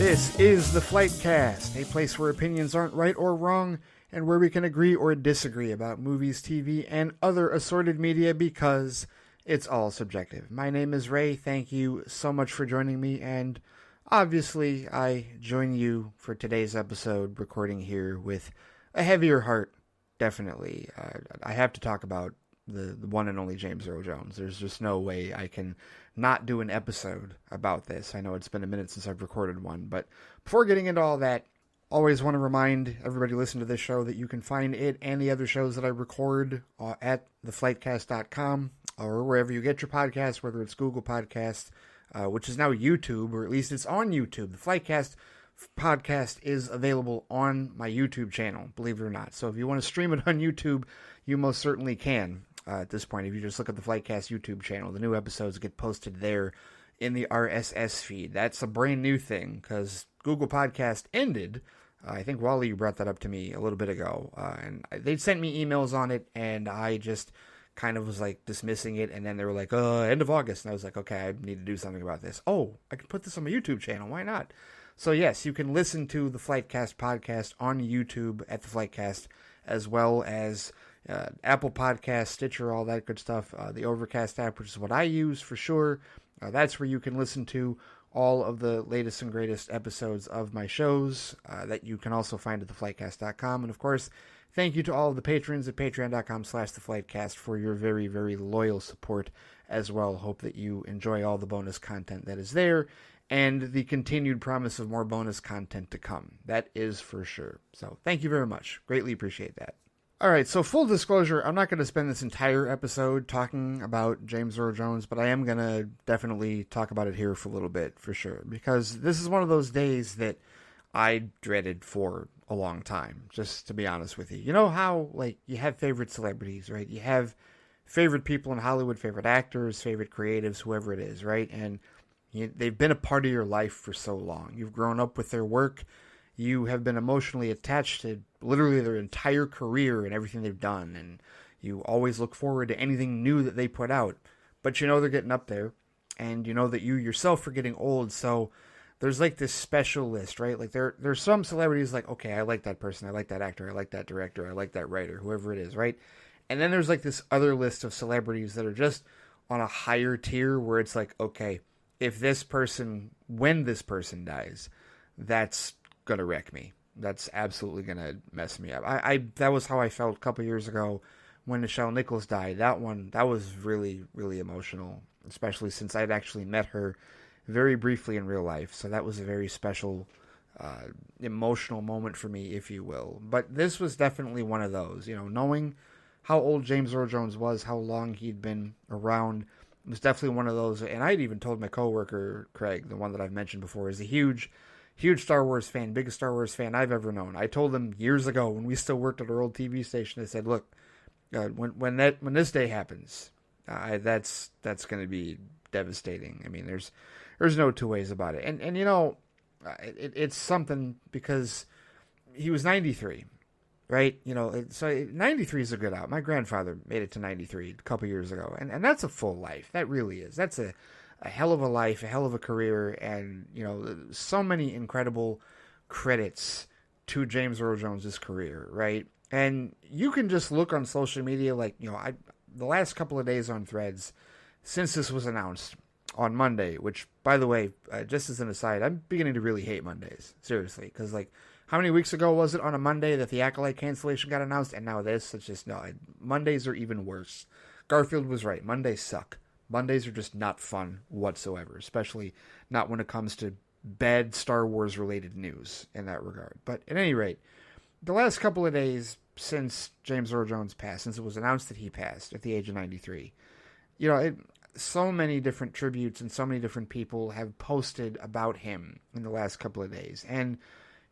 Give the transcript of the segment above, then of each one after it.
This is the Flightcast, a place where opinions aren't right or wrong, and where we can agree or disagree about movies, TV, and other assorted media because it's all subjective. My name is Ray. Thank you so much for joining me, and obviously I join you for today's episode, recording here with a heavier heart, definitely. I have to talk about the one and only James Earl Jones. There's just no way I can not do an episode about this. I know it's been a minute since I've recorded one, but before getting into all that, always want to remind everybody listening to this show that you can find it and the other shows that I record at theflightcast.com or wherever you get your podcasts, whether it's Google Podcasts, which is now YouTube, or at least it's on YouTube. The Flightcast podcast is available on my YouTube channel, believe it or not. So if you want to stream it on YouTube, you most certainly can. At this point, if you just look at the Flightcast YouTube channel, the new episodes get posted there in the RSS feed. That's a brand new thing because Google Podcast ended. I think Wally brought that up to me a little bit ago, and they sent me emails on it, and I just kind of was like dismissing it, and then they were like, end of August, and I was like, okay, I need to do something about this. Oh, I can put this on my YouTube channel, why not? So yes, you can listen to the Flightcast podcast on YouTube at the Flightcast, as well as Apple Podcasts, Stitcher, all that good stuff. The Overcast app, which is what I use for sure. That's where you can listen to all of the latest and greatest episodes of my shows that you can also find at theflightcast.com. And of course, thank you to all of the patrons at patreon.com/theflightcast for your very, very loyal support as well. Hope that you enjoy all the bonus content that is there and the continued promise of more bonus content to come. That is for sure. So thank you very much. Greatly appreciate that. All right, so full disclosure, I'm not going to spend this entire episode talking about James Earl Jones, but I am going to definitely talk about it here for a little bit, for sure, because this is one of those days that I dreaded for a long time, just to be honest with you. You know how, like, you have favorite celebrities, right? You have favorite people in Hollywood, favorite actors, favorite creatives, whoever it is, right? And they've been a part of your life for so long. You've grown up with their work. You have been emotionally attached to literally their entire career and everything they've done, and you always look forward to anything new that they put out. But you know they're getting up there, and you know that you yourself are getting old, so there's like this special list, right? Like there's some celebrities like, okay, I like that person, I like that actor, I like that director, I like that writer, whoever it is, right? And then there's like this other list of celebrities that are just on a higher tier where it's like, okay, if this person, when this person dies, that's gonna wreck me. That's absolutely gonna mess me up. That was how I felt a couple years ago when Nichelle Nichols died. That was really, really emotional, especially since I'd actually met her very briefly in real life. So that was a very special, emotional moment for me, if you will. But this was definitely one of those, knowing how old James Earl Jones was, how long he'd been around, was definitely one of those. And I'd even told my coworker, Craig, the one that I've mentioned before, is a huge Star Wars fan, biggest Star Wars fan I've ever known. I told him years ago when we still worked at our old TV station, I said, look, when this day happens, that's going to be devastating. I mean, there's no two ways about it. And it's something because he was 93, right? So 93 is a good out. My grandfather made it to 93 a couple years ago, and that's a full life. That really is. That's a hell of a life, a hell of a career, and, so many incredible credits to James Earl Jones' career, right? And you can just look on social media, like, the last couple of days on Threads, since this was announced on Monday, which, by the way, just as an aside, I'm beginning to really hate Mondays, seriously, because, like, how many weeks ago was it on a Monday that the Acolyte cancellation got announced, and now this? It's just, no, Mondays are even worse. Garfield was right. Mondays suck. Mondays are just not fun whatsoever, especially not when it comes to bad Star Wars related news in that regard. But at any rate, the last couple of days since James Earl Jones passed, since it was announced that he passed at the age of 93, so many different tributes and so many different people have posted about him in the last couple of days. And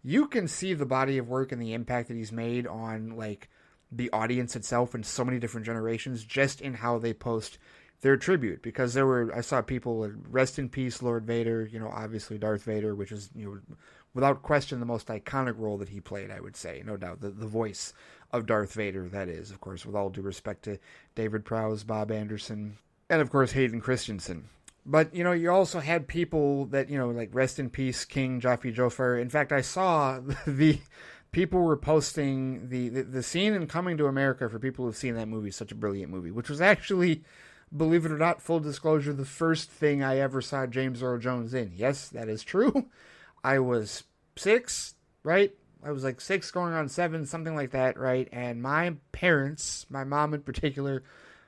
you can see the body of work and the impact that he's made on, like, the audience itself and so many different generations just in how they post their tribute, because I saw people, rest in peace, Lord Vader, obviously Darth Vader, which is, without question the most iconic role that he played, I would say, no doubt, the voice of Darth Vader, that is, of course, with all due respect to David Prowse, Bob Anderson, and of course Hayden Christensen. But, you also had people that, like rest in peace, King Jaffe Joffer. In fact, I saw the people were posting the scene in Coming to America, for people who've seen that movie, such a brilliant movie, which was actually, believe it or not, full disclosure, the first thing I ever saw James Earl Jones in. Yes, that is true. I was 6, right? I was like 6 going on 7, something like that, right? And my parents, my mom in particular,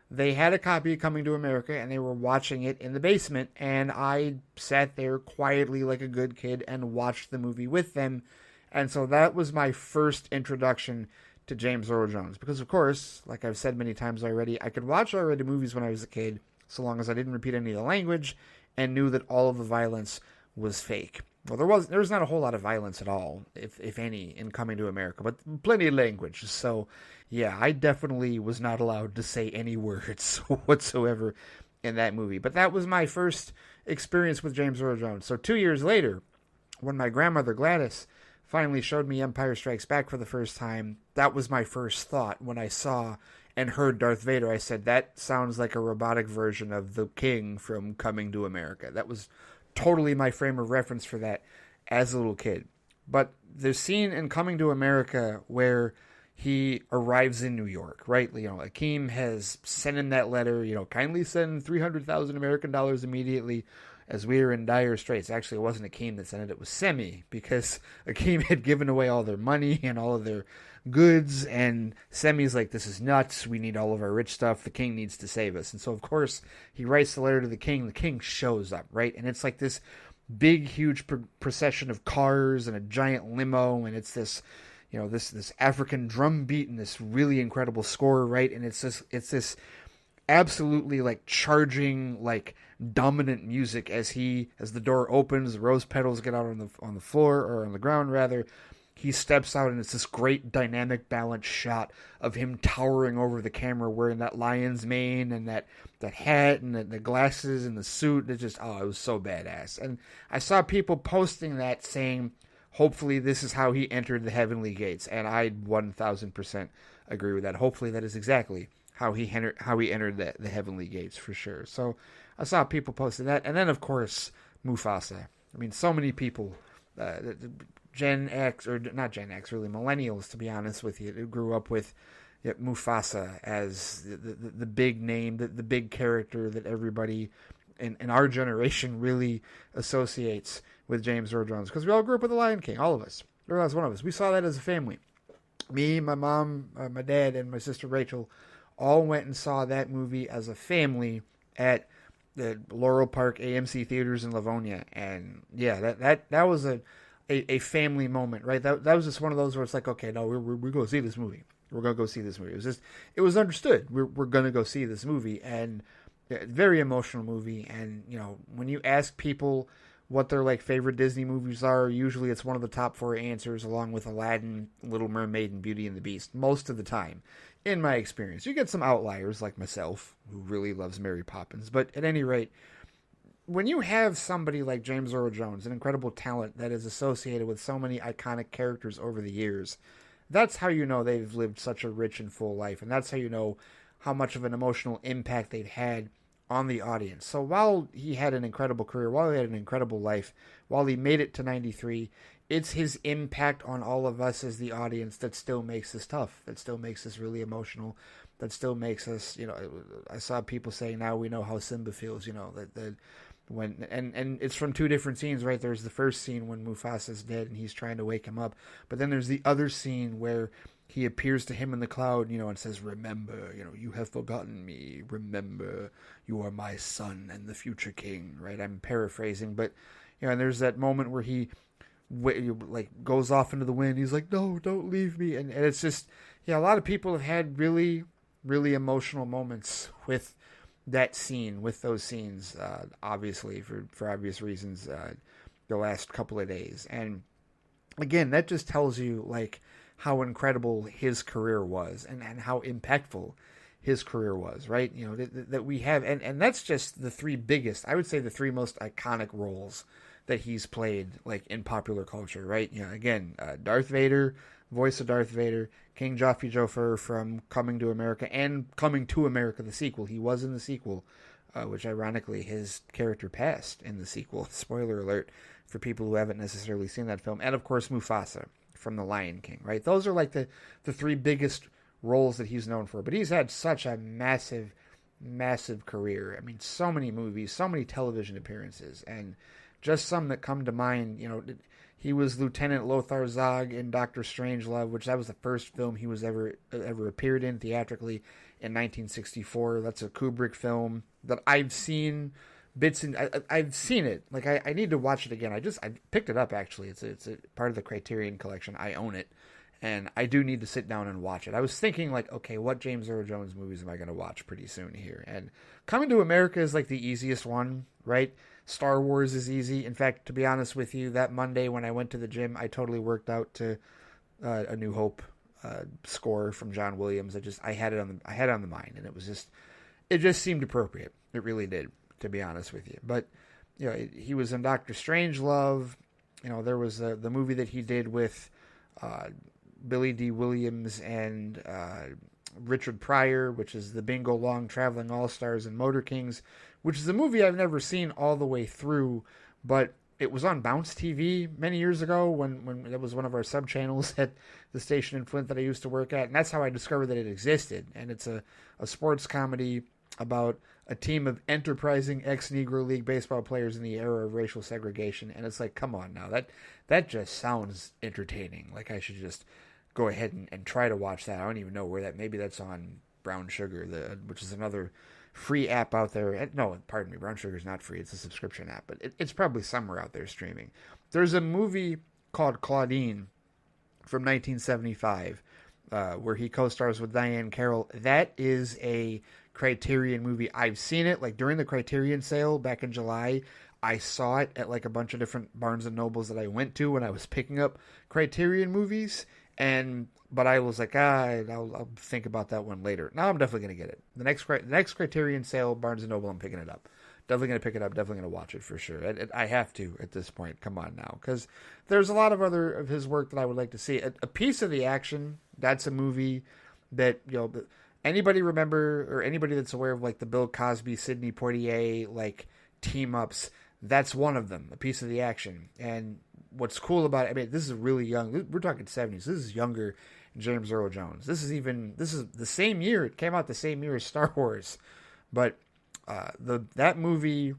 they had a copy of Coming to America, and they were watching it in the basement, and I sat there quietly like a good kid and watched the movie with them. And so that was my first introduction to James Earl Jones. Because, of course, like I've said many times already, I could watch already movies when I was a kid, so long as I didn't repeat any of the language and knew that all of the violence was fake. Well, there was not a whole lot of violence at all, if any, in Coming to America, but plenty of language. So, yeah, I definitely was not allowed to say any words whatsoever in that movie. But that was my first experience with James Earl Jones. So 2 years later, when my grandmother Gladys finally showed me Empire Strikes Back for the first time, that was my first thought when I saw and heard Darth Vader. I said, that sounds like a robotic version of the King from Coming to America. That was totally my frame of reference for that as a little kid. But the scene in Coming to America where he arrives in New York, right? Akeem has sent him that letter, kindly send 300,000 American dollars immediately, as we are in dire straits. Actually, it wasn't Akeem that sent it, it was Semi, because Akeem had given away all their money and all of their goods, and Semi's like, this is nuts, we need all of our rich stuff, the king needs to save us. And so, of course, he writes the letter to the king shows up, right? And it's like this big, huge procession of cars and a giant limo, and it's this, this African drum beat and this really incredible score, right? And it's this absolutely like charging, like dominant music as the door opens, the rose petals get out on the floor, or on the ground rather. He steps out, and it's this great dynamic balanced shot of him towering over the camera, wearing that lion's mane and that hat and the glasses and the suit. It just, it was so badass. And I saw people posting that saying, hopefully this is how he entered the heavenly gates. And I 1000% agree with that. Hopefully that is exactly how he entered the heavenly gates, for sure. So I saw people posting that. And then, of course, Mufasa. I mean, so many people, Gen X, or not Gen X, really, millennials, to be honest with you, who grew up with Mufasa as the big name, the big character that everybody in our generation really associates with James Earl Jones. Because we all grew up with The Lion King, all of us. Or else one of us. We saw that as a family. Me, my mom, my dad, and my sister Rachel all went and saw that movie as a family at the Laurel Park AMC theaters in Livonia. And yeah, that was a family moment, right? That was just one of those where it's like, okay, no, we're going to see this movie. We're going to go see this movie. It was understood. We're going to go see this movie. And very emotional movie. And, when you ask people what their like favorite Disney movies are, usually it's one of the top 4 answers, along with Aladdin, Little Mermaid, and Beauty and the Beast, most of the time, in my experience. You get some outliers like myself, who really loves Mary Poppins. But at any rate, when you have somebody like James Earl Jones, an incredible talent that is associated with so many iconic characters over the years, that's how you know they've lived such a rich and full life. And that's how you know how much of an emotional impact they've had on the audience. So while he had an incredible career, while he had an incredible life, while he made it to 93, it's his impact on all of us as the audience that still makes this tough, that still makes this really emotional, that still makes us, I saw people saying now we know how Simba feels, that when, and it's from 2 different scenes, right? There's the first scene when Mufasa's dead and he's trying to wake him up, but then there's the other scene where he appears to him in the cloud, and says, remember, you have forgotten me. Remember, you are my son and the future king, right? I'm paraphrasing, but, and there's that moment where he, goes off into the wind. He's like, no, don't leave me. And it's just, a lot of people have had really, really emotional moments with that scene, with those scenes, obviously, for obvious reasons, the last couple of days. And again, that just tells you, how incredible his career was and how impactful his career was, right? That we have, and that's just the 3 biggest, I would say the 3 most iconic roles that he's played, in popular culture, right? Again, Darth Vader, voice of Darth Vader, King Jaffe Joffer from Coming to America, and Coming to America, the sequel. He was in the sequel which ironically his character passed in the sequel. Spoiler alert for people who haven't necessarily seen that film. And of course Mufasa from The Lion King, right? Those are like the three biggest roles that he's known for. But he's had such a massive career. I mean, so many movies, so many television appearances, and just some that come to mind. He was Lieutenant Lothar Zog in Doctor Strangelove, which that was the first film he was ever appeared in theatrically in 1964. That's a Kubrick film that I've seen bits and I've seen it. Like I need to watch it again. I picked it up actually. It's a part of the Criterion collection. I own it. And I do need to sit down and watch it. I was thinking, like, okay, what James Earl Jones movies am I going to watch pretty soon here? And Coming to America is, like, the easiest one, right? Star Wars is easy. In fact, to be honest with you, that Monday when I went to the gym, I totally worked out to A New Hope score from John Williams. I had it on the mind, and it just seemed appropriate. It really did, to be honest with you. But he was in Doctor Strangelove. There was the movie that he did with Billy D. Williams and Richard Pryor, which is the Bingo Long Traveling All-Stars and Motor Kings, which is a movie I've never seen all the way through, but it was on Bounce TV many years ago when it was one of our sub-channels at the station in Flint that I used to work at, and that's how I discovered that it existed. And it's a sports comedy about a team of enterprising ex-Negro League baseball players in the era of racial segregation, and it's like, come on now, that just sounds entertaining. Like I should just go ahead and try to watch that. I don't even know where maybe that's on Brown Sugar, which is another free app out there. No, pardon me, Brown Sugar is not free. It's a subscription app, but it's probably somewhere out there streaming. There's a movie called Claudine from 1975 where he co-stars with Diane Carroll. That is a Criterion movie. I've seen it like during the Criterion sale back in July. I saw it at like a bunch of different Barnes and Nobles that I went to when I was picking up Criterion movies. But I was like, I'll think about that one later. Now I'm definitely going to get it. The next Criterion sale, Barnes & Noble, I'm picking it up. Definitely going to pick it up. Definitely going to watch it for sure. I have to at this point. Come on now. Because there's a lot of other of his work that I would like to see. A Piece of the Action, that's a movie that, anybody remember, or anybody that's aware of like the Bill Cosby, Sidney Poitier, like team-ups, that's one of them, A Piece of the Action. And what's cool about it, I mean, this is really young. We're talking 70s. This is younger James Earl Jones. This is the same year. It came out the same year as Star Wars. But that movie,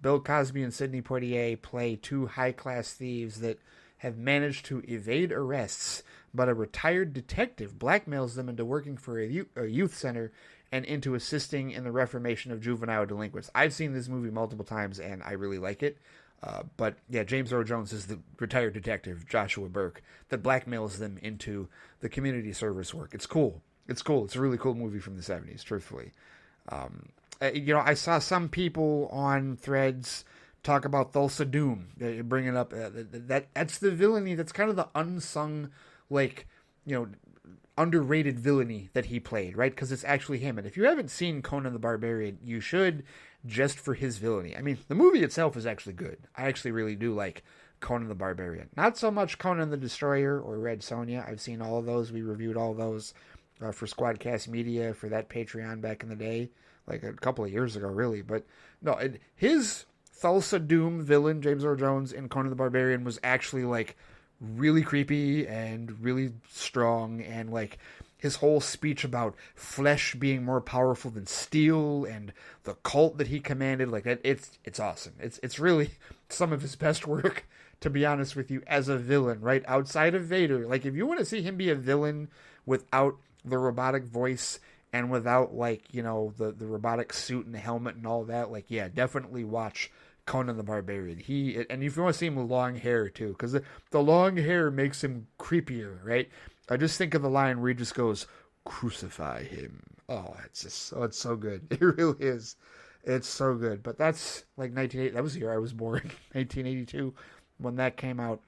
Bill Cosby and Sidney Poitier play two high-class thieves that have managed to evade arrests, but a retired detective blackmails them into working for a youth center and into assisting in the reformation of juvenile delinquents. I've seen this movie multiple times, and I really like it. But yeah, James Earl Jones is the retired detective, Joshua Burke, that blackmails them into the community service work. It's cool. It's a really cool movie from the 70s, truthfully. I saw some people on Threads talk about Thulsa Doom, bringing up that's the villainy. That's kind of the unsung, underrated villainy that he played, right? Because it's actually him. And if you haven't seen Conan the Barbarian, you should, just for his villainy. I mean, the movie itself is actually good. I actually really do like Conan the Barbarian. Not so much Conan the Destroyer or Red Sonja. I've seen all of those. We reviewed all of those for Squadcast Media for that Patreon back in the day, like a couple of years ago, really. But no, his Thulsa Doom villain, James Earl Jones, in Conan the Barbarian was actually like really creepy and really strong, and like his whole speech about flesh being more powerful than steel and the cult that he commanded, like that, it's awesome. It's really some of his best work, to be honest with you, as a villain, right? Outside of Vader. Like, if you want to see him be a villain without the robotic voice and without, the robotic suit and the helmet and all that, yeah, definitely watch Conan the Barbarian. And if you want to see him with long hair too, because the long hair makes him creepier, right? I just think of the line where he just goes, "Crucify him." Oh, it's so good. It really is. It's so good. But that's like 1980. That was the year I was born, 1982, when that came out.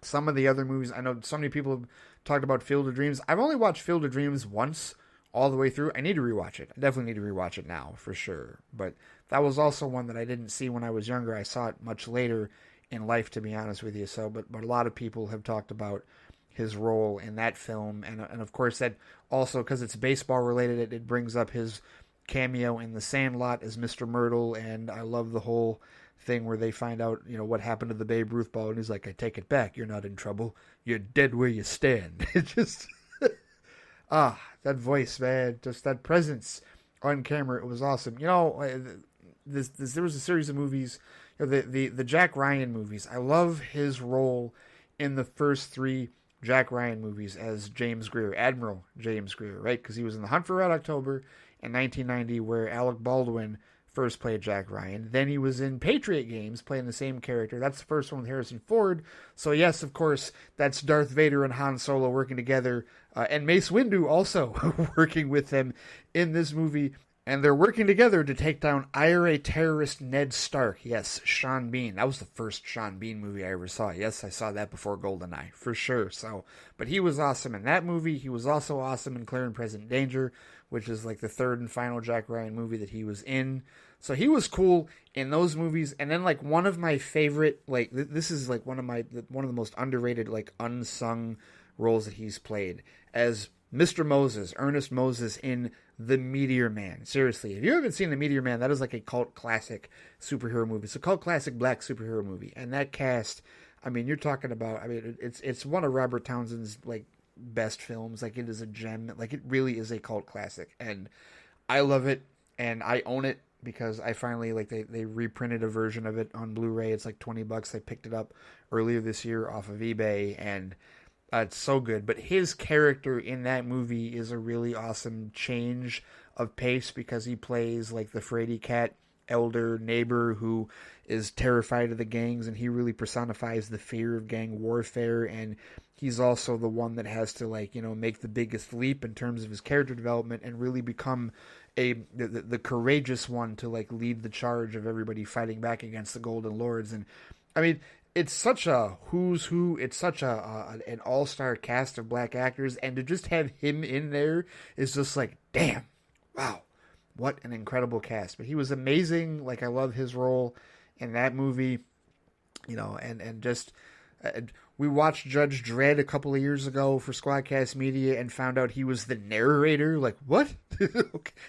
Some of the other movies, I know so many people have talked about Field of Dreams. I've only watched Field of Dreams once all the way through. I need to rewatch it. I definitely need to rewatch it now, for sure. But that was also one that I didn't see when I was younger. I saw it much later in life, to be honest with you. So, but a lot of people have talked about his role in that film, and of course that also, because it's baseball related, it brings up his cameo in The Sandlot as Mr. Myrtle, and I love the whole thing where they find out, what happened to the Babe Ruth ball, and he's like, I take it back, you're not in trouble, you're dead where you stand. It just, that voice, man, just that presence on camera, it was awesome. There was a series of movies, the Jack Ryan movies. I love his role in the first three Jack Ryan movies as James Greer, Admiral James Greer, right? Because he was in The Hunt for Red October in 1990, where Alec Baldwin first played Jack Ryan. Then he was in Patriot Games playing the same character. That's the first one with Harrison Ford. So yes, of course, that's Darth Vader and Han Solo working together, and Mace Windu also working with them in this movie. And they're working together to take down IRA terrorist Ned Stark. Yes, Sean Bean. That was the first Sean Bean movie I ever saw. Yes, I saw that before GoldenEye, for sure. So, but he was awesome in that movie. He was also awesome in Clear and Present Danger, which is like the third and final Jack Ryan movie that he was in. So he was cool in those movies. And then like one of my favorite, like this is like one of the most underrated, like unsung roles that he's played as Mr. Moses, Ernest Moses in The Meteor Man. Seriously, if you haven't seen The Meteor Man, that is like a cult classic superhero movie. It's a cult classic black superhero movie. And that cast, I mean, you're talking about, I mean, it's one of Robert Townsend's like best films. Like it is a gem. Like it really is a cult classic. And I love it and I own it because I finally, like they reprinted a version of it on Blu-ray. It's like $20. I picked it up earlier this year off of eBay, and it's so good. But his character in that movie is a really awesome change of pace because he plays like the fraidy cat elder neighbor who is terrified of the gangs, and he really personifies the fear of gang warfare. And he's also the one that has to make the biggest leap in terms of his character development and really become the courageous one to lead the charge of everybody fighting back against the Golden Lords. And I mean, it's such a who's who. It's such an all-star cast of black actors, and to just have him in there is just like, damn, wow, what an incredible cast. But he was amazing. Like, I love his role in that movie, and just we watched Judge Dredd a couple of years ago for Squadcast Media and found out he was the narrator. Like, what?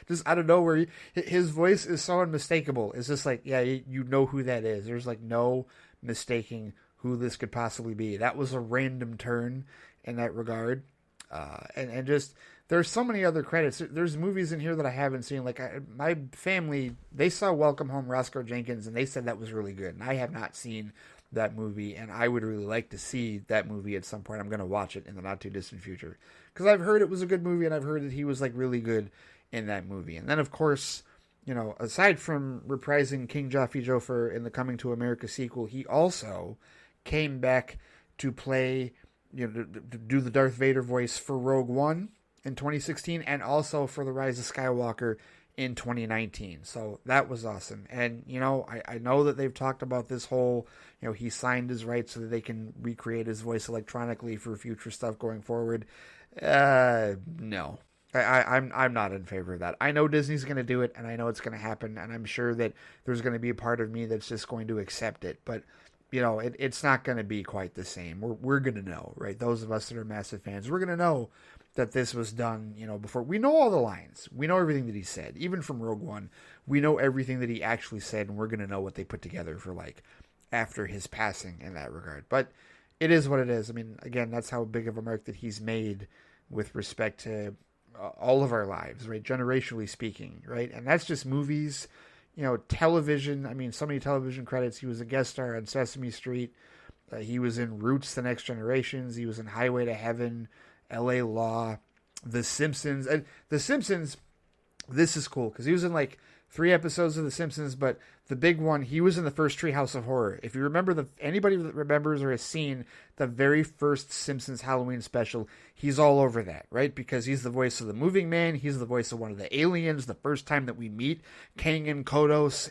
Just out of nowhere, his voice is so unmistakable. It's just like, yeah, you know who that is. There's no mistaking who this could possibly be. That was a random turn in that regard. And just, there's so many other credits. There's movies in here that I haven't seen. Like, my family, they saw Welcome Home, Roscoe Jenkins, and they said that was really good. And I have not seen that movie, and I would really like to see that movie at some point. I'm going to watch it in the not too distant future because I've heard it was a good movie, and I've heard that he was really good in that movie. And then, of course, aside from reprising King Jaffe Joffer in the Coming to America sequel, he also came back to play, to do the Darth Vader voice for Rogue One in 2016, and also for The Rise of Skywalker in 2019. So that was awesome. And, I know that they've talked about this whole, he signed his rights so that they can recreate his voice electronically for future stuff going forward. No. I'm not in favor of that. I know Disney's going to do it, and I know it's going to happen, and I'm sure that there's going to be a part of me that's just going to accept it. But, it's not going to be quite the same. We're going to know, right? Those of us that are massive fans, we're going to know that this was done, before. We know all the lines. We know everything that he said. Even from Rogue One, we know everything that he actually said, and we're going to know what they put together for, after his passing in that regard. But it is what it is. I mean, again, that's how big of a mark that he's made with respect to all of our lives, right? Generationally speaking, right? And that's just movies, television. I mean, so many television credits. He was a guest star on Sesame Street. He was in Roots, The Next Generations. He was in Highway to Heaven, L.A. Law, The Simpsons. And The Simpsons, this is cool because he was in 3 episodes of The Simpsons, but the big one, he was in the first Treehouse of Horror. If you remember, anybody that remembers or has seen the very first Simpsons Halloween special, he's all over that, right? Because he's the voice of the moving man. He's the voice of one of the aliens. The first time that we meet Kang and Kodos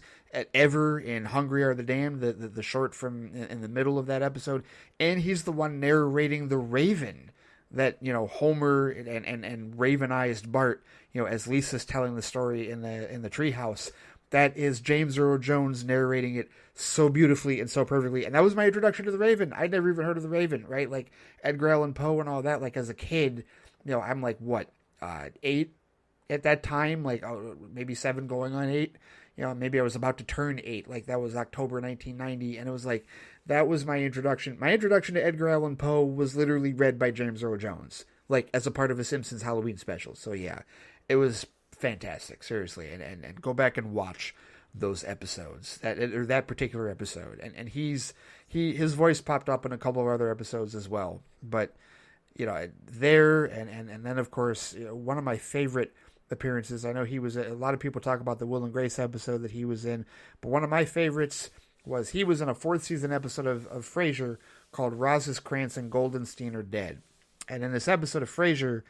ever in Hungry Are the Damned, the short from in the middle of that episode. And he's the one narrating the Raven that, Homer and Ravenized Bart, as Lisa's telling the story in the treehouse. That is James Earl Jones narrating it so beautifully and so perfectly. And that was my introduction to the Raven. I'd never even heard of the Raven, right? Edgar Allan Poe and all that. As a kid, I'm 8 at that time, like maybe 7 going on 8. Maybe I was about to turn 8. Like that was October 1990, and it was like that was my introduction. My introduction to Edgar Allan Poe was literally read by James Earl Jones, like as a part of a Simpsons Halloween special. So yeah, it was fantastic, seriously, and go back and watch those episodes, that particular episode, and his voice popped up in a couple of other episodes as well. But there and then of course one of my favorite appearances. I know he was a lot of people talk about the Will and Grace episode that he was in, but one of my favorites was he was in a 4th season episode of Frasier called Roz's Krantz and Goldenstein Are Dead. And in this episode of Frasier,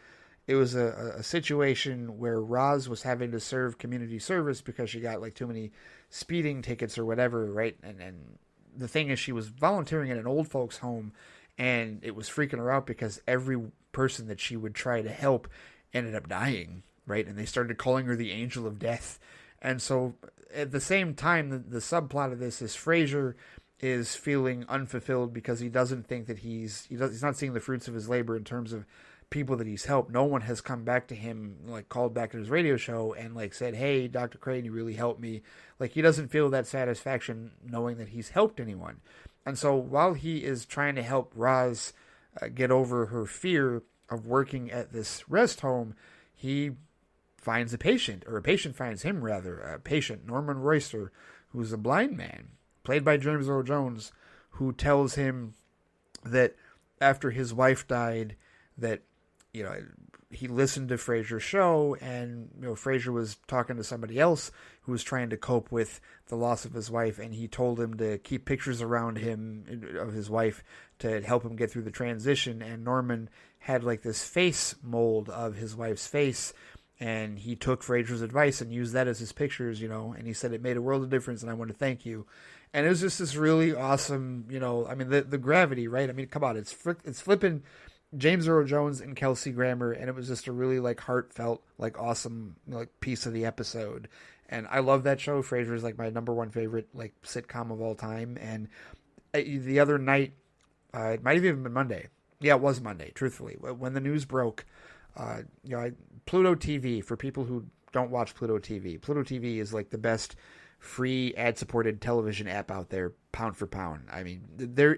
it was a situation where Roz was having to serve community service because she got like too many speeding tickets or whatever, right? And the thing is, she was volunteering at an old folks home, and it was freaking her out because every person that she would try to help ended up dying, right? And they started calling her the Angel of Death. And so at the same time, the subplot of this is Frasier is feeling unfulfilled because he doesn't think that he's not seeing the fruits of his labor in terms of people that he's helped. No one has come back to him, like called back to his radio show and like said, "Hey, Dr. Crane, you really helped me." Like he doesn't feel that satisfaction knowing that he's helped anyone. And so while he is trying to help Roz get over her fear of working at this rest home, he finds a patient finds him rather, a patient, Norman Royster, who's a blind man, played by James Earl Jones, who tells him that after his wife died, that he listened to Frasier's show, and Frasier was talking to somebody else who was trying to cope with the loss of his wife, and he told him to keep pictures around him of his wife to help him get through the transition. And Norman had like this face mold of his wife's face, and he took Frasier's advice and used that as his pictures, and he said it made a world of difference, and I want to thank you. And it was just this really awesome, I mean, the gravity, right? I mean, come on, it's flipping James Earl Jones and Kelsey Grammer, and it was just a really like heartfelt, like awesome, like piece of the episode. And I love that show. Frasier is like my number one favorite like sitcom of all time. And the other night, it might have even been Monday. Yeah, it was Monday. Truthfully, when the news broke, Pluto TV, for people who don't watch Pluto TV, Pluto TV is like the best free ad-supported television app out there, pound for pound. I mean, their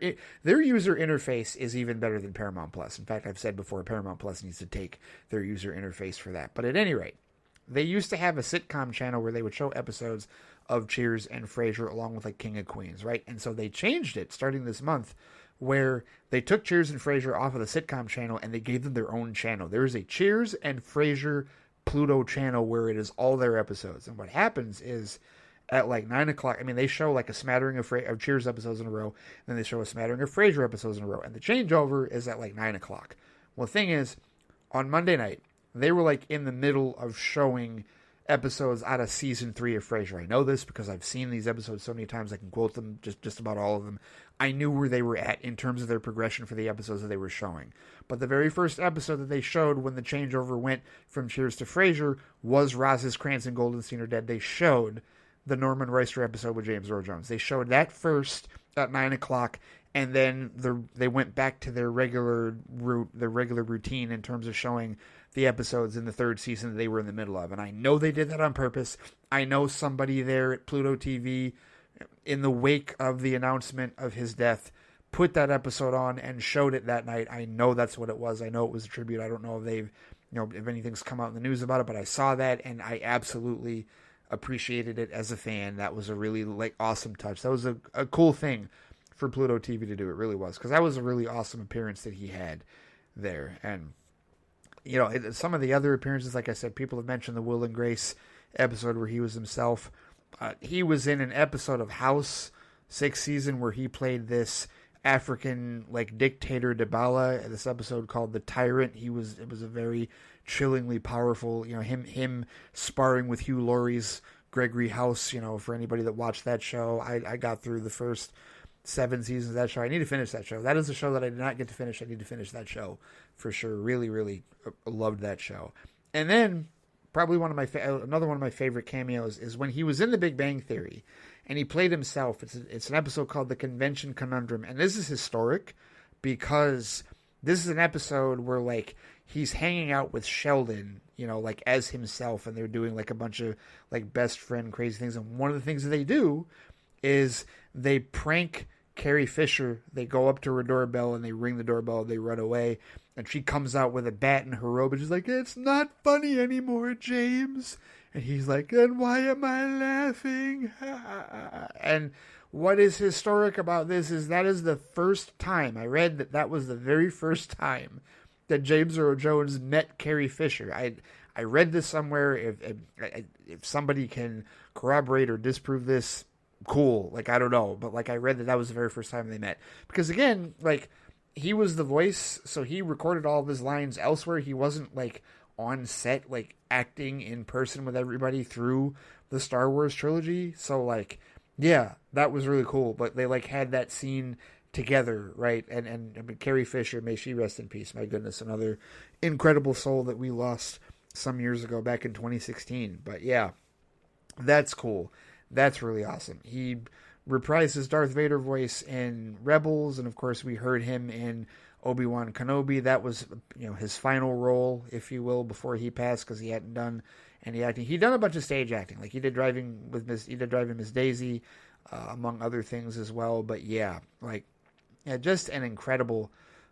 user interface is even better than Paramount Plus. In fact, I've said before, Paramount Plus needs to take their user interface for that. But at any rate, they used to have a sitcom channel where they would show episodes of Cheers and Frasier along with like King of Queens, right? And so they changed it starting this month, where they took Cheers and Frasier off of the sitcom channel and they gave them their own channel. There is a Cheers and Frasier Pluto channel where it is all their episodes. And what happens is, at like 9 o'clock, I mean, they show like a smattering of Cheers episodes in a row, and then they show a smattering of Frasier episodes in a row, and the changeover is at like 9 o'clock. Well, the thing is, on Monday night, they were like in the middle of showing episodes out of season 3 of Frasier. I know this because I've seen these episodes so many times I can quote them, just about all of them. I knew where they were at in terms of their progression for the episodes that they were showing. But the very first episode that they showed when the changeover went from Cheers to Frasier was Roz's Krantz and Goldenstein Are Dead. They showed the Norman Royster episode with James Earl Jones. They showed that first at 9 o'clock, and then they went back to their regular routine in terms of showing the episodes in the 3rd season that they were in the middle of. And I know they did that on purpose. I know somebody there at Pluto TV, in the wake of the announcement of his death, put that episode on and showed it that night. I know that's what it was. I know it was a tribute. I don't know if anything's come out in the news about it, but I saw that, and I absolutely appreciated it as a fan. That was a really like awesome touch. That was a cool thing for Pluto TV to do. It really was, because that was a really awesome appearance that he had there. And some of the other appearances, like I said, people have mentioned the Will and Grace episode where he was himself. He was in an episode of House, 6th season, where he played this African like dictator Dibala. This episode called The Tyrant. It was a very chillingly powerful, him sparring with Hugh Laurie's Gregory House. For anybody that watched that show, I got through the first 7 seasons of that show. I need to finish that show. That is a show that I did not get to finish. I need to finish that show for sure. Really, really loved that show. And then probably another one of my favorite cameos is when he was in The Big Bang Theory, and he played himself. It's an episode called The Convention Conundrum, and this is historic because this is an episode where, like, he's hanging out with Sheldon, like, as himself, and they're doing, like, a bunch of, like, best friend crazy things. And one of the things that they do is they prank Carrie Fisher. They go up to her doorbell, and they ring the doorbell, and they run away. And she comes out with a bat in her robe, and she's like, "It's not funny anymore, James." And he's like, "And why am I laughing?" And what is historic about this is that is the first time, I read that was the very first time that James Earl Jones met Carrie Fisher. I read this somewhere. If somebody can corroborate or disprove this, cool. Like, I don't know. But, like, I read that was the very first time they met. Because, again, like, he was the voice, so he recorded all of his lines elsewhere. He wasn't, like, on set, like, acting in person with everybody through the Star Wars trilogy. So, like, yeah, that was really cool. But they, like, had that scene together, right? And I mean, Carrie Fisher, may she rest in peace. My goodness, another incredible soul that we lost some years ago, back in 2016. But yeah, that's cool. That's really awesome. He reprised his Darth Vader voice in Rebels, and of course we heard him in Obi-Wan Kenobi. That was, his final role, if you will, before he passed, because he hadn't done any acting. He'd done a bunch of stage acting, like he did Driving Miss Daisy, among other things as well. But yeah, like, yeah, just an incredible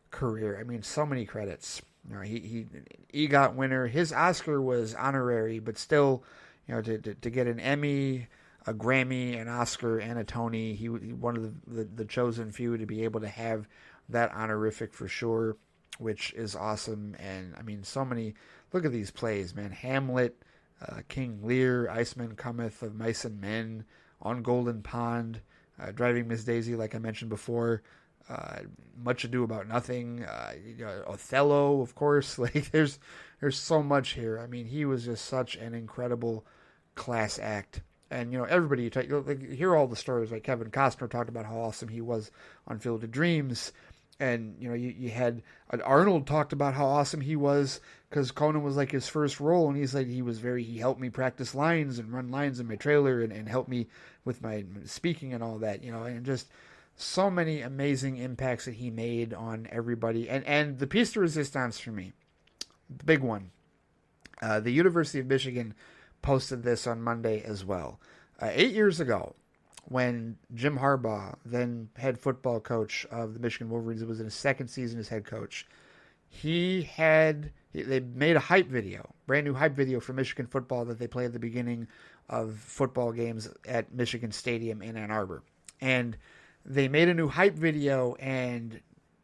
career. I mean, so many credits. He EGOT winner. His Oscar was honorary, but still, to get an Emmy, a Grammy, an Oscar, and a Tony, he one of the chosen few to be able to have that honorific for sure, which is awesome. And I mean, so many. Look at these plays, man. Hamlet, King Lear, Iceman Cometh of Mice and Men, On Golden Pond, Driving Miss Daisy, like I mentioned before. Much Ado About Nothing, Othello, of course. Like, there's so much here. I mean, he was just such an incredible class act. And everybody, you hear all the stories. Like Kevin Costner talked about how awesome he was on Field of Dreams, and you had Arnold talked about how awesome he was because Conan was like his first role, and he's like he helped me practice lines and run lines in my trailer and helped me with my speaking and all that, and just so many amazing impacts that he made on everybody. And the piece de resistance for me, the big one, the University of Michigan posted this on Monday as well. 8 years ago, when Jim Harbaugh, then head football coach of the Michigan Wolverines, was in his second season as head coach, they made a hype video, brand new hype video for Michigan football that they play at the beginning of football games at Michigan Stadium in Ann Arbor. And they made a new hype video, and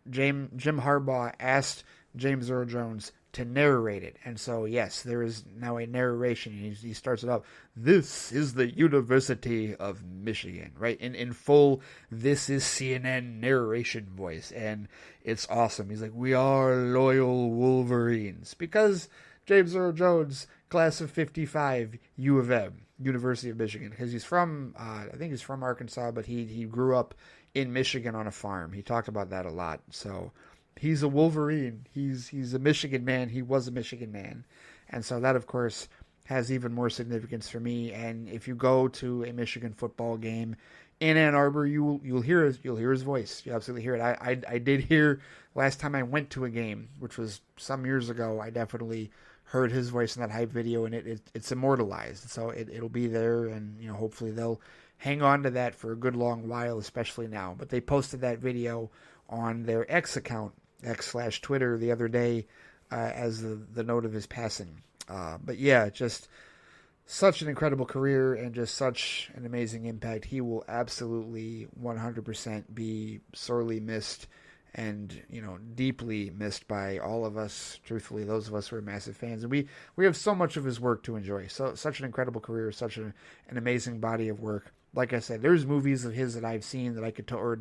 Jim Harbaugh asked James Earl Jones to narrate it. And so, yes, there is now a narration. He starts it off, "This is the University of Michigan," right? In full, this is CNN narration voice. And it's awesome. He's like, "We are loyal Wolverines." Because James Earl Jones, class of 55, U of M, University of Michigan. Because he's from, I think he's from Arkansas, but he grew up in Michigan on a farm. He talked about that a lot. So he's a Wolverine. He's a Michigan man. He was a Michigan man. And so that, of course, has even more significance for me. And if you go to a Michigan football game in Ann Arbor, you'll hear his voice. You absolutely hear it. I did hear last time I went to a game, which was some years ago. I definitely heard his voice in that hype video, and it's immortalized. So it'll be there, and hopefully they'll hang on to that for a good long while, especially now. But they posted that video on their X account, X/Twitter, the other day, as the note of his passing. But yeah, just such an incredible career and just such an amazing impact. He will absolutely 100% be sorely missed and, deeply missed by all of us, truthfully, those of us who are massive fans. And we have so much of his work to enjoy. So such an incredible career, such an amazing body of work. Like I said, there's movies of his that I've seen that I could, or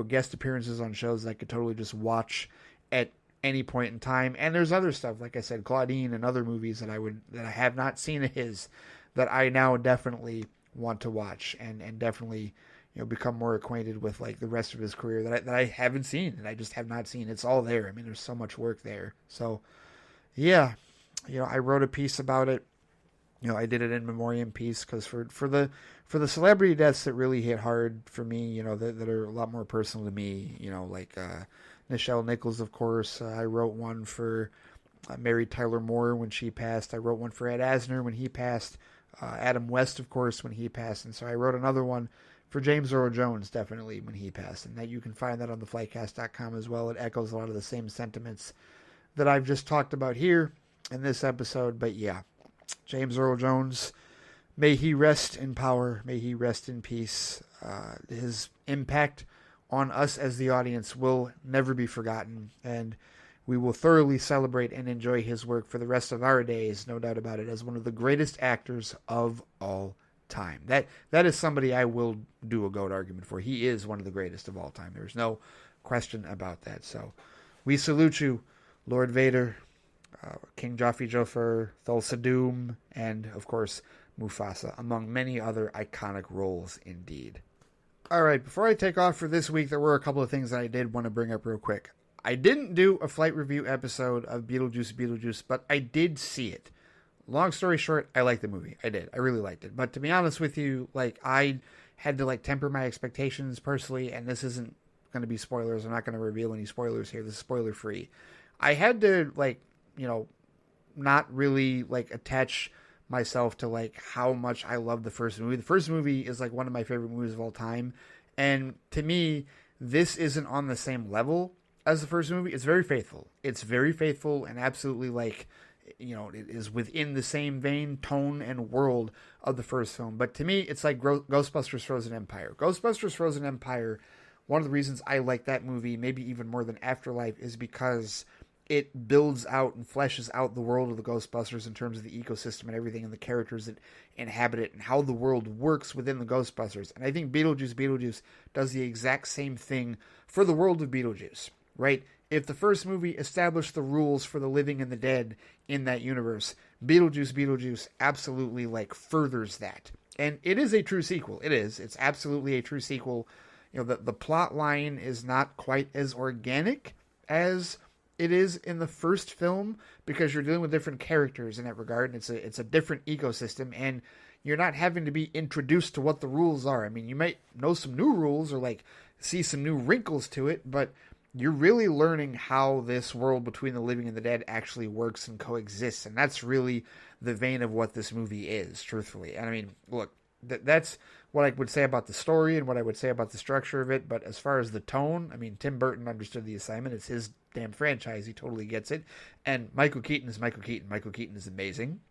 guest appearances on shows that I could totally just watch at any point in time. And there's other stuff, like I said, Claudine and other movies that I have not seen of his that I now definitely want to watch and definitely become more acquainted with, like, the rest of his career that I haven't seen, and I just have not seen. It's all there. I mean, there's so much work there. So yeah, I wrote a piece about it. I did it in memoriam piece because for the celebrity deaths that really hit hard for me, that are a lot more personal to me, like Nichelle Nichols, of course. I wrote one for Mary Tyler Moore when she passed. I wrote one for Ed Asner when he passed. Adam West, of course, when he passed. And so I wrote another one for James Earl Jones, definitely, when he passed. And that you can find that on theflightcast.com as well. It echoes a lot of the same sentiments that I've just talked about here in this episode. But yeah, James Earl Jones, may he rest in power. May he rest in peace. His impact on us as the audience will never be forgotten. And we will thoroughly celebrate and enjoy his work for the rest of our days, no doubt about it, as one of the greatest actors of all time. That is somebody I will do a GOAT argument for. He is one of the greatest of all time. There's no question about that. So we salute you, Lord Vader, King Joffrey Joffer, Thulsa Doom, and, of course, Mufasa, among many other iconic roles indeed. All right, before I take off for this week, there were a couple of things that I did want to bring up real quick. I didn't do a flight review episode of Beetlejuice Beetlejuice, but I did see it. Long story short, I liked the movie. I did. I really liked it. But to be honest with you, I had to temper my expectations personally, and this isn't going to be spoilers. I'm not going to reveal any spoilers here. This is spoiler free. I had to not really attach myself to how much I love the first movie. The first movie is one of my favorite movies of all time, and to me, this isn't on the same level as the first movie. It's very faithful. It's very faithful and absolutely it is within the same vein, tone, and world of the first film. But to me, it's like Ghostbusters Frozen Empire. Ghostbusters Frozen Empire, one of the reasons I like that movie, maybe even more than Afterlife, is because it builds out and fleshes out the world of the Ghostbusters in terms of the ecosystem and everything and the characters that inhabit it and how the world works within the Ghostbusters. And I think Beetlejuice Beetlejuice does the exact same thing for the world of Beetlejuice. Right? If the first movie established the rules for the living and the dead in that universe, Beetlejuice Beetlejuice absolutely furthers that. And it is a true sequel. It is. It's absolutely a true sequel. The plot line is not quite as organic as it is in the first film because you're dealing with different characters in that regard, and it's a different ecosystem, and you're not having to be introduced to what the rules are. I mean, you might know some new rules or see some new wrinkles to it, but you're really learning how this world between the living and the dead actually works and coexists. And that's really the vein of what this movie is, truthfully. And I mean, look, that's what I would say about the story and what I would say about the structure of it. But as far as the tone, I mean, Tim Burton understood the assignment. It's his damn franchise. He totally gets it. And Michael Keaton is Michael Keaton. Michael Keaton is amazing.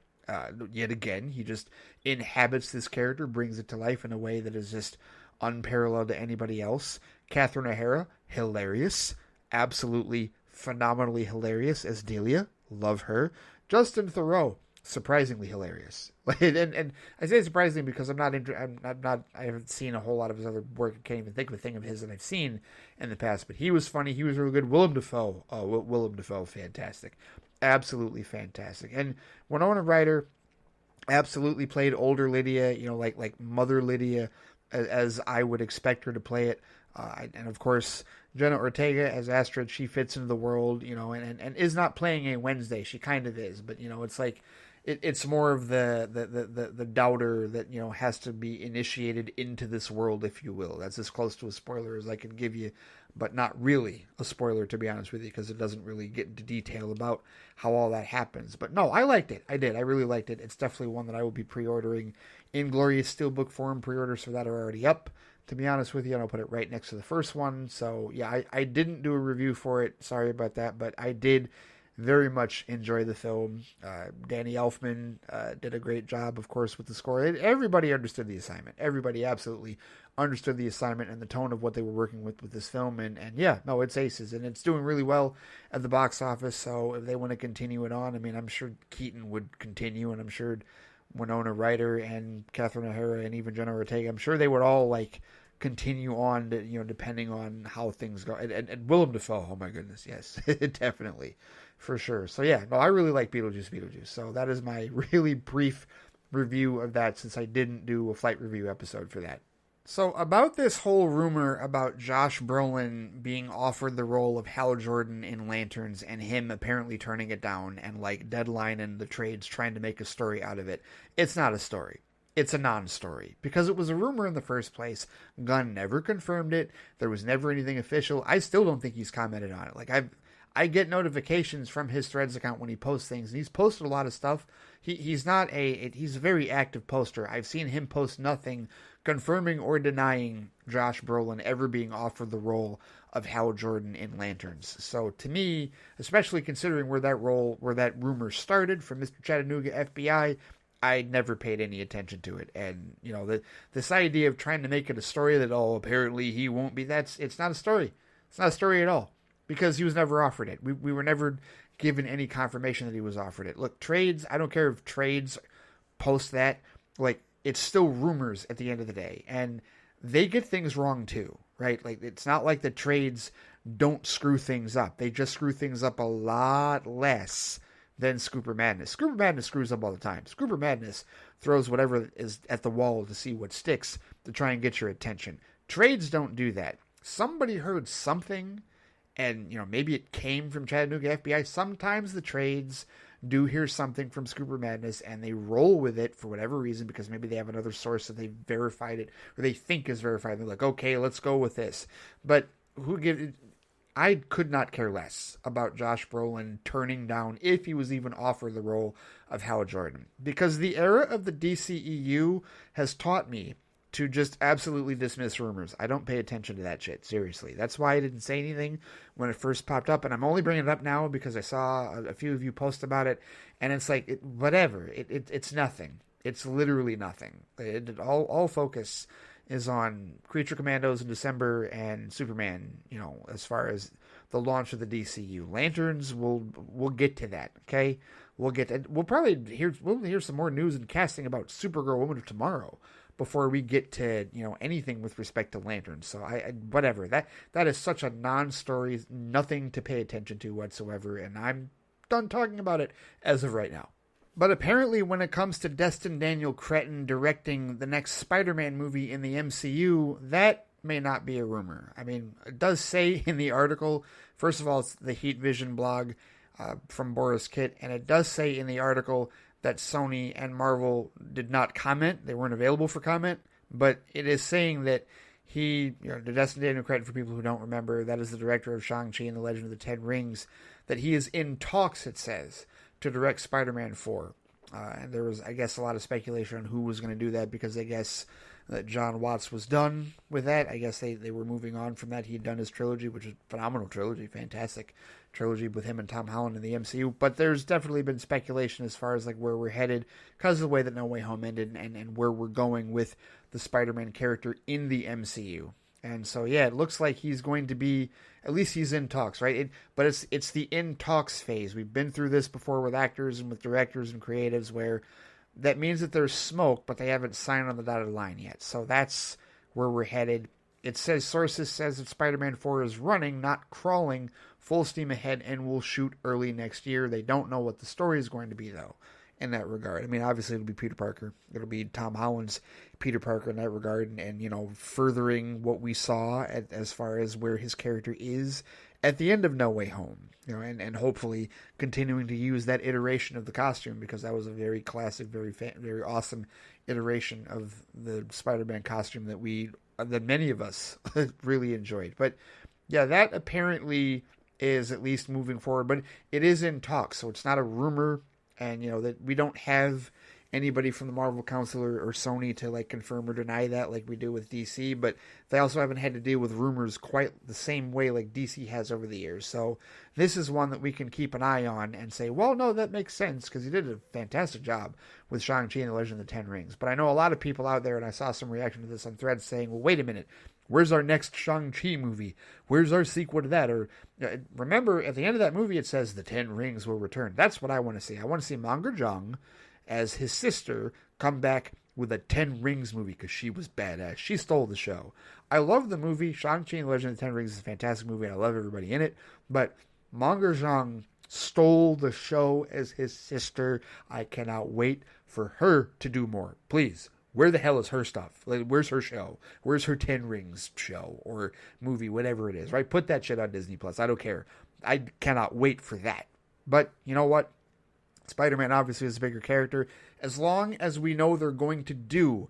Yet again, he just inhabits this character, brings it to life in a way that is just unparalleled to anybody else. Catherine O'Hara, hilarious. Absolutely phenomenally hilarious as Delia. Love her. Justin Theroux, surprisingly hilarious. And I say surprisingly because I haven't seen a whole lot of his other work. I can't even think of a thing of his that I've seen in the past. But he was funny. He was really good. Willem Dafoe. Willem Dafoe, fantastic. Absolutely fantastic. And Winona Ryder absolutely played older Lydia, like Mother Lydia, as I would expect her to play it. And of course, Jenna Ortega as Astrid, she fits into the world, and is not playing a Wednesday. She kind of is, but it's it's more of the doubter that has to be initiated into this world, if you will. That's as close to a spoiler as I can give you, but not really a spoiler, to be honest with you, because it doesn't really get into detail about how all that happens. But no, I liked it. I did. I really liked it. It's definitely one that I will be pre-ordering in glorious steelbook form. Pre-orders for that are already up. To be honest with you, I'll put it right next to the first one. So yeah, I didn't do a review for it. Sorry about that, but I did very much enjoy the film. Danny Elfman did a great job, of course, with the score. Everybody understood the assignment. Everybody absolutely understood the assignment and the tone of what they were working with this film. And yeah, no, it's aces. And it's doing really well at the box office. So if they want to continue it on, I mean, I'm sure Keaton would continue, and I'm sure Winona Ryder and Catherine O'Hara and even Jenna Ortega, I'm sure they would all continue on, depending on how things go. And Willem Dafoe, oh my goodness, yes, definitely, for sure. So yeah, no, I really like Beetlejuice. So that is my really brief review of that, since I didn't do a flight review episode for that. So about this whole rumor about Josh Brolin being offered the role of Hal Jordan in Lanterns and him apparently turning it down and Deadline and the trades trying to make a story out of it. It's not a story. it's a non-story because it was a rumor in the first place. Gunn never confirmed it. There was never anything official. I still don't think he's commented on it. Like I get notifications from his Threads account when he posts things, and he's posted a lot of stuff. He's a very active poster. I've seen him post nothing confirming or denying Josh Brolin ever being offered the role of Hal Jordan in Lanterns. So to me, especially considering where that rumor started from Mr. Chattanooga FBI, I never paid any attention to it. And, this idea of trying to make it a story that, apparently he won't be, it's not a story. It's not a story at all. Because he was never offered it. We were never given any confirmation that he was offered it. Look, trades, I don't care if trades post that. Like, it's still rumors at the end of the day. And they get things wrong too, right? Like, it's not like the trades don't screw things up. They just screw things up a lot less than Scooper Madness. Scooper Madness screws up all the time. Scooper Madness throws whatever is at the wall to see what sticks to try and get your attention. Trades don't do that. Somebody heard something, and, maybe it came from Chattanooga FBI. Sometimes the trades do hear something from Scooper Madness, and they roll with it for whatever reason, because maybe they have another source that they verified it, or they think is verified. They're like, okay, let's go with this. But I could not care less about Josh Brolin turning down, if he was even offered the role of Hal Jordan. Because the era of the DCEU has taught me to just absolutely dismiss rumors. I don't pay attention to that shit, seriously. That's why I didn't say anything when it first popped up, and I'm only bringing it up now because I saw a few of you post about it, and it's like, whatever. It's nothing. It's literally nothing. All focus is on Creature Commandos in December and Superman, as far as the launch of the DCU. Lanterns, we'll get to that, okay? We'll probably hear some more news and casting about Supergirl Woman of Tomorrow before we get to, anything with respect to Lanterns. So whatever. That is such a non-story, nothing to pay attention to whatsoever, and I'm done talking about it as of right now. But apparently when it comes to Destin Daniel Cretton directing the next Spider-Man movie in the MCU, that may not be a rumor. I mean, it does say in the article, first of all, it's the Heat Vision blog from Boris Kitt, and it does say in the article that Sony and Marvel did not comment. They weren't available for comment, but it is saying that the Destin Daniel Cretton, for people who don't remember, that is the director of Shang-Chi and the Legend of the Ten Rings, that he is in talks, it says, to direct Spider-Man 4. And there was, I guess, a lot of speculation on who was going to do that, because I guess that John Watts was done with that. I guess they were moving on from that. He had done his trilogy, which is a phenomenal trilogy, fantastic trilogy with him and Tom Holland in the MCU. But there's definitely been speculation as far as like where we're headed because of the way that No Way Home ended, and where we're going with the Spider-Man character in the MCU. And so, yeah, it looks like he's going to be, at least he's in talks, right? But it's the in talks phase. We've been through this before with actors and with directors and creatives, where that means that there's smoke, but they haven't signed on the dotted line yet. So that's where we're headed. It says, sources says that Spider-Man 4 is running, not crawling, full steam ahead, and will shoot early next year. They don't know what the story is going to be, though, in that regard. I mean, obviously it'll be Peter Parker. It'll be Tom Holland's Peter Parker in that regard, and furthering what we saw as far as where his character is at the end of No Way Home, and hopefully continuing to use that iteration of the costume, because that was a very classic, very very awesome iteration of the Spider-Man costume that many of us really enjoyed. But yeah, that apparently is at least moving forward, but it is in talks, so it's not a rumor, and that we don't have anybody from the Marvel Council or Sony to like confirm or deny that like we do with DC, but they also haven't had to deal with rumors quite the same way like DC has over the years. So this is one that we can keep an eye on and say, well, no, that makes sense, because he did a fantastic job with Shang-Chi and the Legend of the Ten Rings. But I know a lot of people out there, and I saw some reaction to this on Threads saying, well, wait a minute, where's our next Shang-Chi movie? Where's our sequel to that? Or remember, at the end of that movie, it says the Ten Rings will return. That's what I want to see. I want to see Manga Jung as his sister come back with a Ten Rings movie, because she was badass. She stole the show. I love the movie. Shang-Chi and the Legend of the Ten Rings is a fantastic movie, and I love everybody in it. But Manga Jung stole the show as his sister. I cannot wait for her to do more. Please, where the hell is her stuff? Like, where's her show? Where's her Ten Rings show or movie, whatever it is, right? Put that shit on Disney Plus. I don't care. I cannot wait for that. But you know what? Spider-Man obviously is a bigger character, as long as we know they're going to do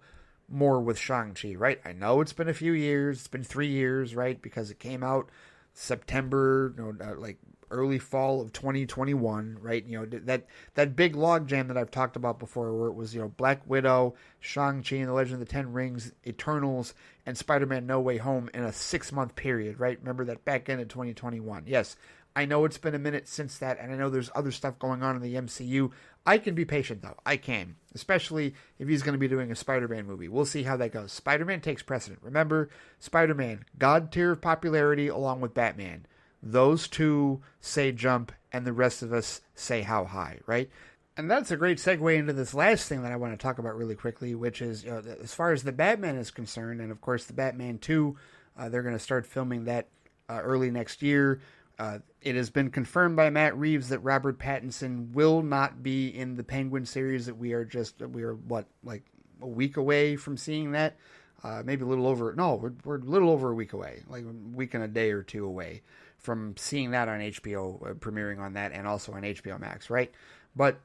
more with Shang-Chi, right? I know it's been a few years. It's been 3 years, right? Because it came out September, like early fall of 2021, right? That big logjam that I've talked about before, where it was, Black Widow, Shang-Chi and the Legend of the Ten Rings, Eternals, and Spider-Man No Way Home in a 6-month period, right? Remember that back end of 2021. Yes, I know it's been a minute since that, and I know there's other stuff going on in the MCU. I can be patient, though. I can. Especially if he's going to be doing a Spider-Man movie. We'll see how that goes. Spider-Man takes precedent. Remember, Spider-Man, God tier of popularity along with Batman. Those two say jump, and the rest of us say how high, right? And that's a great segue into this last thing that I want to talk about really quickly, which is, as far as the Batman is concerned, and of course the Batman 2, they're going to start filming that early next year. It has been confirmed by Matt Reeves that Robert Pattinson will not be in the Penguin series. That we are like a week away from seeing that. Maybe a little over. No, we're a little over a week away, like a week and a day or two away from seeing that on HBO, premiering on that, and also on HBO Max, right? But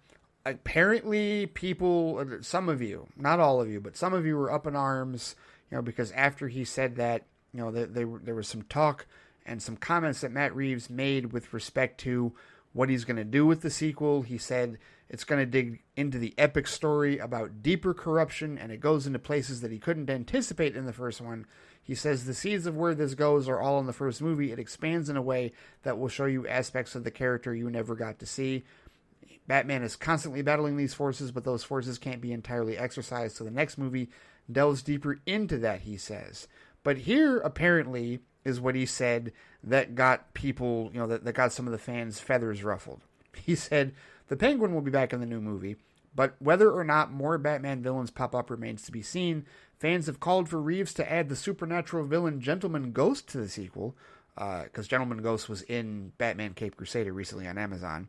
apparently people, some of you, not all of you, but some of you were up in arms, because after he said that, there was some talk and some comments that Matt Reeves made with respect to what he's going to do with the sequel. He said it's going to dig into the epic story about deeper corruption, and it goes into places that he couldn't anticipate in the first one. He says the seeds of where this goes are all in the first movie. It expands in a way that will show you aspects of the character you never got to see. Batman is constantly battling these forces, but those forces can't be entirely exercised, so the next movie delves deeper into that, he says. But here, apparently, is what he said that got people, that got some of the fans' feathers ruffled. He said, the Penguin will be back in the new movie, but whether or not more Batman villains pop up remains to be seen. Fans have called for Reeves to add the supernatural villain Gentleman Ghost to the sequel, because Gentleman Ghost was in Batman Cape Crusader recently on Amazon.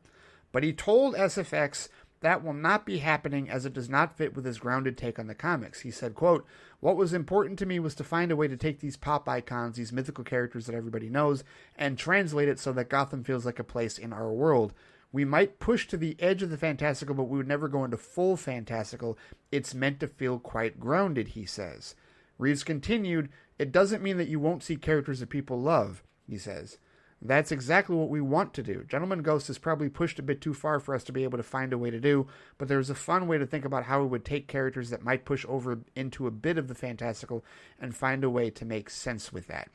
But he told SFX that will not be happening as it does not fit with his grounded take on the comics. He said, quote, what was important to me was to find a way to take these pop icons, these mythical characters that everybody knows, and translate it so that Gotham feels like a place in our world. We might push to the edge of the fantastical, but we would never go into full fantastical. It's meant to feel quite grounded, he says. Reeves continued, it doesn't mean that you won't see characters that people love, he says. That's exactly what we want to do. Gentleman Ghost is probably pushed a bit too far for us to be able to find a way to do, but there's a fun way to think about how we would take characters that might push over into a bit of the fantastical and find a way to make sense with that.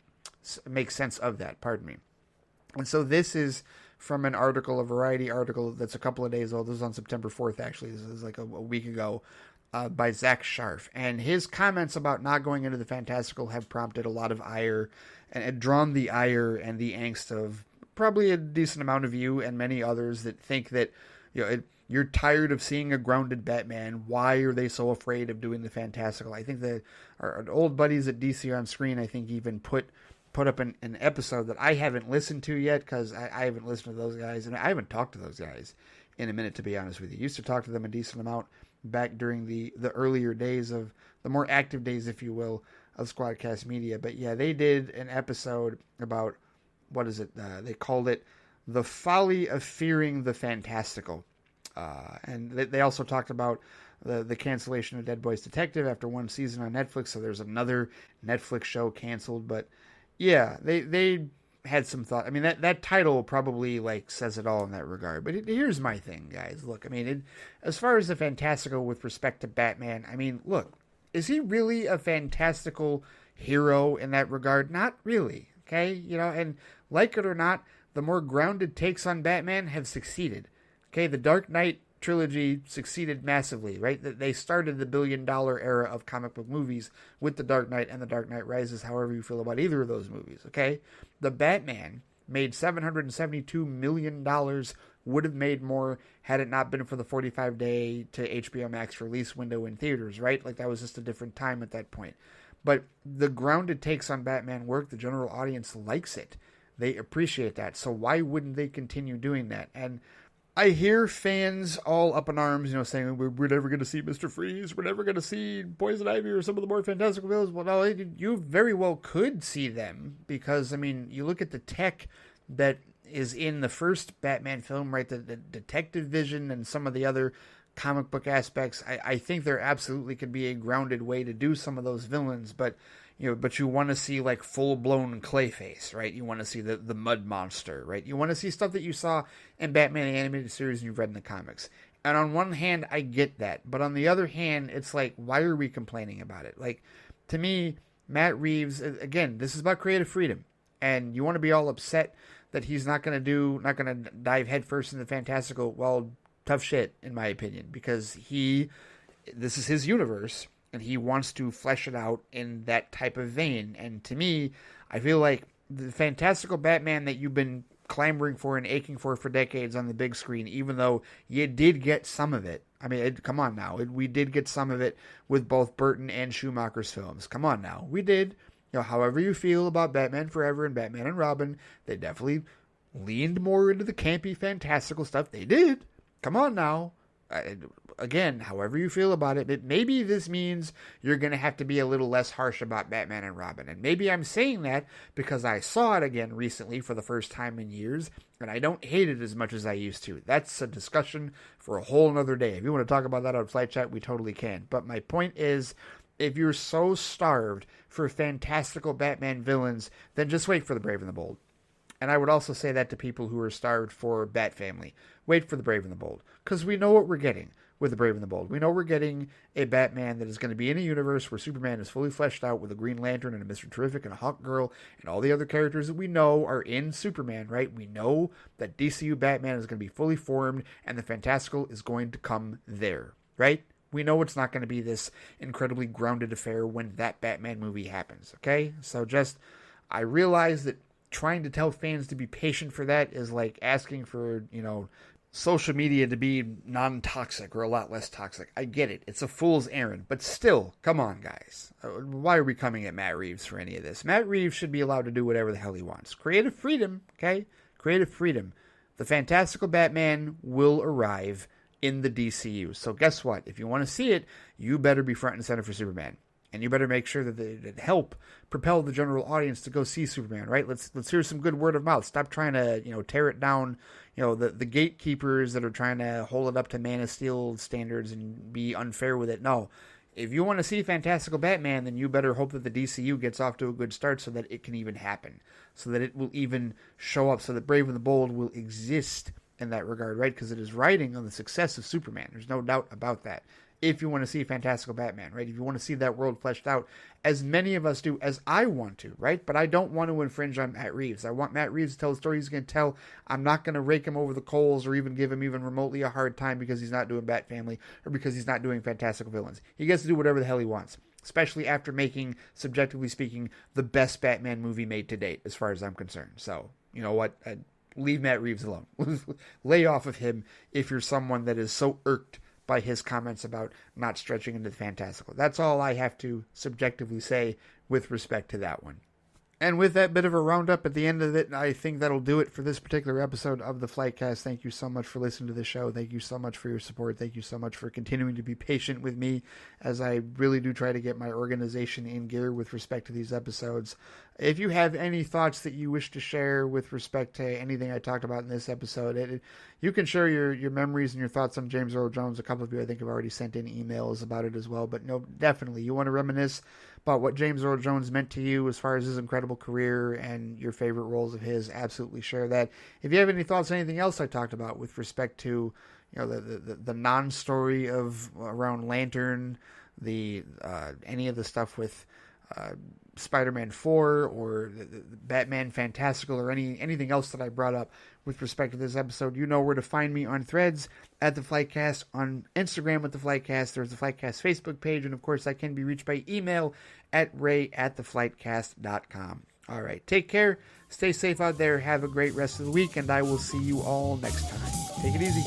Make sense of that, pardon me. And so this is from an article, a Variety article that's a couple of days old. This was on September 4th, actually. This is like a week ago, by Zach Sharf. And his comments about not going into the fantastical have prompted a lot of ire and drawn the ire and the angst of probably a decent amount of you and many others that think that, you're tired of seeing a grounded Batman. Why are they so afraid of doing the fantastical? I think that our old buddies at DC On Screen, I think, even put up an episode that I haven't listened to yet, because I haven't listened to those guys, and I haven't talked to those guys in a minute, to be honest with you. Used to talk to them a decent amount back during the earlier days of, the more active days, if you will, of Squadcast Media. But yeah, they did an episode about, what is it? They called it The Folly of Fearing the Fantastical. And they also talked about the cancellation of Dead Boys Detective after one season on Netflix. So there's another Netflix show canceled. But yeah, they had some thought. I mean, that title probably says it all in that regard. But here's my thing, guys. Look, I mean, as far as the fantastical with respect to Batman, I mean, look, is he really a fantastical hero in that regard? Not really, okay? And like it or not, the more grounded takes on Batman have succeeded. Okay, the Dark Knight trilogy succeeded massively, right? They started the billion-dollar era of comic book movies with The Dark Knight and The Dark Knight Rises, however you feel about either of those movies, okay? The Batman made $772 million, would have made more had it not been for the 45-day to HBO Max release window in theaters, right? That was just a different time at that point. But the grounded takes on Batman work. The general audience likes it. They appreciate that. So why wouldn't they continue doing that? And I hear fans all up in arms, saying, we're never going to see Mr. Freeze, we're never going to see Poison Ivy or some of the more fantastical villains. Well, no, you very well could see them, because, I mean, you look at the tech that is in the first Batman film, right? The detective vision and some of the other comic book aspects. I think there absolutely could be a grounded way to do some of those villains, but you want to see like full-blown Clayface, right? You want to see the Mud Monster, right? You want to see stuff that you saw in Batman the Animated Series and you've read in the comics. And on one hand, I get that. But on the other hand, it's like, why are we complaining about it? Like, to me, Matt Reeves, again, this is about creative freedom. And you want to be all upset that he's not going to dive headfirst into fantastical. Well, tough shit, in my opinion. Because this is his universe. And he wants to flesh it out in that type of vein. And to me, I feel like the fantastical Batman that you've been clamoring for and aching for decades on the big screen, even though you did get some of it. I mean, come on now. We did get some of it with both Burton and Schumacher's films. Come on now. We did. However you feel about Batman Forever and Batman and Robin, they definitely leaned more into the campy, fantastical stuff. They did. Come on now. Again, however you feel about it, maybe this means you're going to have to be a little less harsh about Batman and Robin. And maybe I'm saying that because I saw it again recently for the first time in years, and I don't hate it as much as I used to. That's a discussion for a whole nother day. If you want to talk about that on Flight Chat, we totally can. But my point is, if you're so starved for fantastical Batman villains, then just wait for The Brave and the Bold. And I would also say that to people who are starved for Bat Family. Wait for The Brave and the Bold. Because we know what we're getting with The Brave and the Bold. We know we're getting a Batman that is going to be in a universe where Superman is fully fleshed out with a Green Lantern and a Mr. Terrific and a Hawk Girl and all the other characters that we know are in Superman, right? We know that DCU Batman is going to be fully formed and the fantastical is going to come there, right? We know it's not going to be this incredibly grounded affair when that Batman movie happens, okay? So I realize that trying to tell fans to be patient for that is like asking for, social media to be non-toxic or a lot less toxic. I get it. It's a fool's errand. But still, come on, guys. Why are we coming at Matt Reeves for any of this? Matt Reeves should be allowed to do whatever the hell he wants. Creative freedom, okay? Creative freedom. The fantastical Batman will arrive in the DCU. So guess what? If you want to see it, you better be front and center for Superman. And you better make sure that they help propel the general audience to go see Superman, right? Let's hear some good word of mouth. Stop trying to, tear it down, the gatekeepers that are trying to hold it up to Man of Steel standards and be unfair with it. No. If you want to see Fantastical Batman, then you better hope that the DCU gets off to a good start so that it can even happen. So that it will even show up, so that Brave and the Bold will exist in that regard, right? Because it is riding on the success of Superman. There's no doubt about that. If you want to see Fantastical Batman, right? If you want to see that world fleshed out, as many of us do, as I want to, right? But I don't want to infringe on Matt Reeves. I want Matt Reeves to tell the story he's going to tell. I'm not going to rake him over the coals or even give him even remotely a hard time because he's not doing Bat Family or because he's not doing fantastical villains. He gets to do whatever the hell he wants, especially after making, subjectively speaking, the best Batman movie made to date, as far as I'm concerned. So, you know what? Leave Matt Reeves alone. Lay off of him if you're someone that is so irked by his comments about not stretching into the fantastical. That's all I have to subjectively say with respect to that one. And with that bit of a roundup at the end of it, I think that'll do it for this particular episode of the Flightcast. Thank you so much for listening to the show. Thank you so much for your support. Thank you so much for continuing to be patient with me as I really do try to get my organization in gear with respect to these episodes. If you have any thoughts that you wish to share with respect to anything I talked about in this episode, you can share your memories and your thoughts on James Earl Jones. A couple of you, I think, have already sent in emails about it as well. But no, definitely, you want to reminisce about what James Earl Jones meant to you as far as his incredible career and your favorite roles of his, absolutely share that. If you have any thoughts on anything else I talked about with respect to, the non-story of around Lantern, any of the stuff with Spider-Man 4 or the Batman Fantastical or anything else that I brought up with respect to this episode, you know where to find me on Threads at The Flightcast, on Instagram at The Flightcast. There's the Flightcast Facebook page, and of course I can be reached by email at ray@theflightcast.com. All right, take care, stay safe out there, have a great rest of the week, and I will see you all next time. Take it easy.